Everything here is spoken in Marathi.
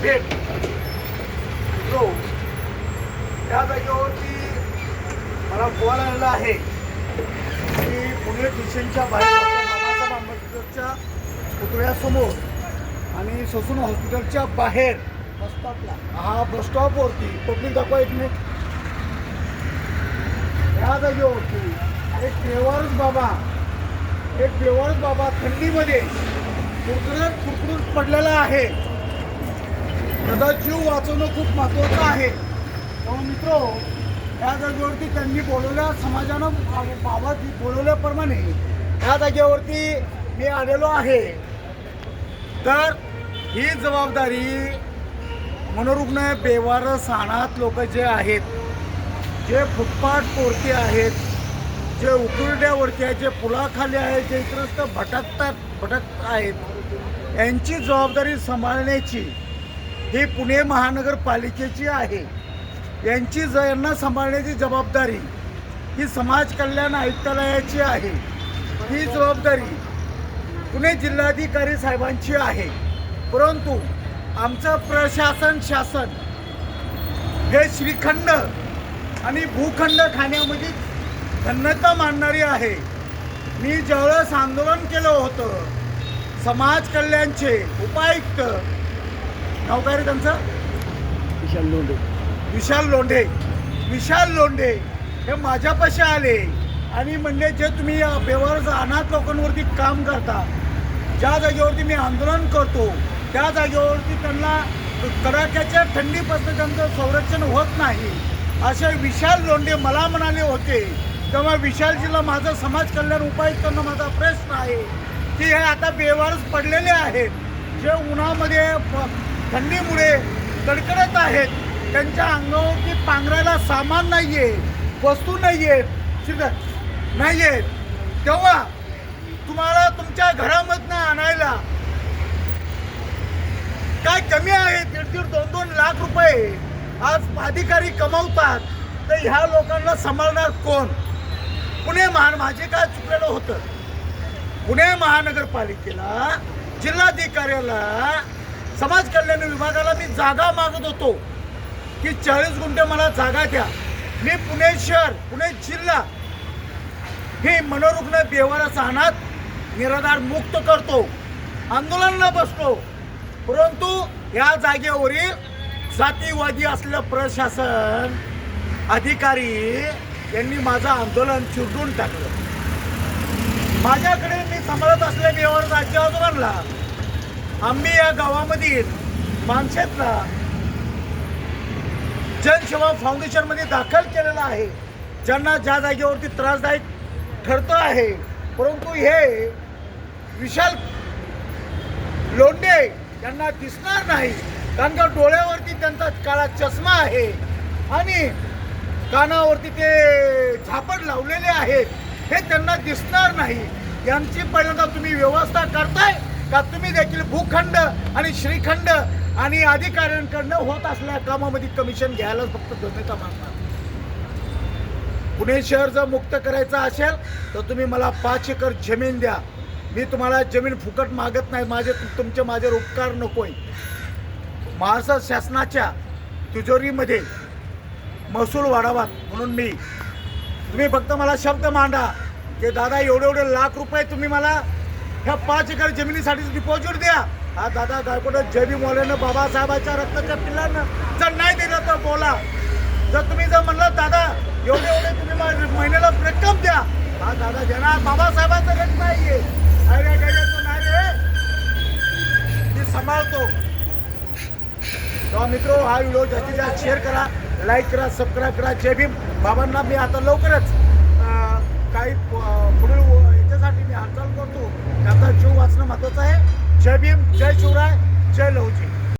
भेट मित्रो, त्या जागेवरती मला कॉल आलेला आहे की पुणे स्टेशनच्या बाहेर बाबासाहेब आंबेडकरच्या पुतळ्यासमोर आणि ससून हॉस्पिटलच्या बाहेर बस स्टॉपला बस स्टॉपवरती पब्लिक दाखवा एक मिनिट. या जागेवरती एक बेवारस बाबा थंडीमध्ये कुरकुरत पडलेला आहे. त्याचा जीव वाचवणं खूप महत्त्वाचं आहे. त्यामुळे मित्रो, या जागेवरती त्यांनी समाजानं बोलवल्याप्रमाणे या जागेवरती मी आलेलो आहे. तर ही जबाबदारी मनोरुग्ण बेवारस अनाथ लोक जे आहेत, जे फुटपाथवरती आहेत, जे उकिरड्यावरती आहेत, जे पुलाखाली आहेत, जे इतरस्त भटकत आहेत, यांची जबाबदारी सांभाळण्याची ही पुणे महानगरपालिकेची आहे. यांना सांभाळण्याची जबाबदारी ही समाज कल्याण आयुक्तालयाची आहे. ही जबाबदारी पुणे जिल्हाधिकारी साहेबांची आहे. परंतु आमचं शासन हे श्रीखंड आणि भूखंड खाण्यामध्ये धन्यता मानणारी आहे. मी ज्यावेळेस आंदोलन केलं होतं, समाज कल्याणचे उपायुक्त नाव काय रे त्यांचं, विशाल लोंढे हे माझ्यापाशी आले आणि म्हणले, जे तुम्ही बेवारस अनाथ लोकांवरती काम करता, ज्या जागेवरती मी आंदोलन करतो त्या जागेवरती त्यांना कडाक्याच्या थंडीपासून त्यांचं संरक्षण होत नाही, असे विशाल लोंढे मला म्हणाले होते. तेव्हा विशालजीला माझं समाज कल्याण उपायुक्तांना माझा प्रश्न आहे की हे आता बेवारस पडलेले आहेत, जे उन्हामध्ये थंडीमुळे कडकडत आहेत, त्यांच्या अंगावरती पांघरायला सामान नाही आहे, वस्तू नाही आहेत, नाही आहेत, तेव्हा तुम्हाला तुमच्या घरामधनं आणायला काय कमी आहे? 1.5-2 लाख रुपये आज अधिकारी कमावतात. तर ह्या लोकांना सांभाळणार कोण? माझे काय चुकलेलं होतं, पुणे महानगरपालिकेला, जिल्हाधिकाऱ्याला, समाज कल्याण विभागाला मी जागा मागत होतो की 40 गुंठे मला जागा द्या. मी पुणे शहर, पुणे जिल्हा हे मनोरुग्ण बेवारस अनाथ निराधार मुक्त करतो, आंदोलनाला बसतो. परंतु या जागेवरील जातीवादी असलेलं प्रशासन अधिकारी यांनी माझं आंदोलन चिरडून टाकलं. माझ्याकडे मी सांभाळत असलेल्या बेवारस आजी आजोबांना आम्ही या गावामधील मानशेतला जनसेवा फाउंडेशनमध्ये दाखल केलेला आहे, ज्यांना ज्या जागेवरती त्रासदायक ठरतं आहे. परंतु हे विशाल लोंढे यांना दिसणार नाही, कारण का डोळ्यावरती त्यांचा काळा चष्मा आहे आणि कानावरती ते झापड लावलेले आहेत, हे त्यांना दिसणार नाही. यांची पहिल्यांदा तुम्ही व्यवस्था करताय का? तुम्ही देखील भूखंड आणि श्रीखंड आणि अधिकाऱ्यांकडनं होत असलेल्या कामामध्ये कमिशन घ्यायला फक्त धन्यता मागणार. पुणे शहर जर मुक्त करायचं असेल तर तुम्ही मला 5 एकर जमीन द्या. मी तुम्हाला जमीन फुकट मागत नाही. तुमचे माझ्यावर उपकार नकोय. महाराष्ट्र शासनाच्या तिजोरीमध्ये महसूल वाढावा म्हणून तुम्ही फक्त मला शब्द मांडा की दादा एवढे लाख रुपये तुम्ही मला ह्या 5 एकर जमिनीसाठी डिपॉझिट द्या. हा दादा गायकवाड जय मौलाना बाबासाहेबांच्या रक्ताच्या पिल्लांना जर नाही दिलं तर बोला. जर तुम्ही म्हणलं दादा एवढे तुम्ही महिन्याला रक्कम द्या, हा दादा देणार. बाबासाहेबांचं रक्त नाहीये, अरे नाही रे, मी सांभाळतो. तेव्हा मित्रो, हा व्हिडिओ जास्तीत जास्त शेअर करा, लाईक करा, सबस्क्राईब करा. जय भीम. बाबांना मी आता लवकरच काही पुढील याच्यासाठी मी हालचाल करतो. त्याचा जीव वाचणं महत्त्वाचं आहे. जय भीम, जय शिवराय, जय लहुजी.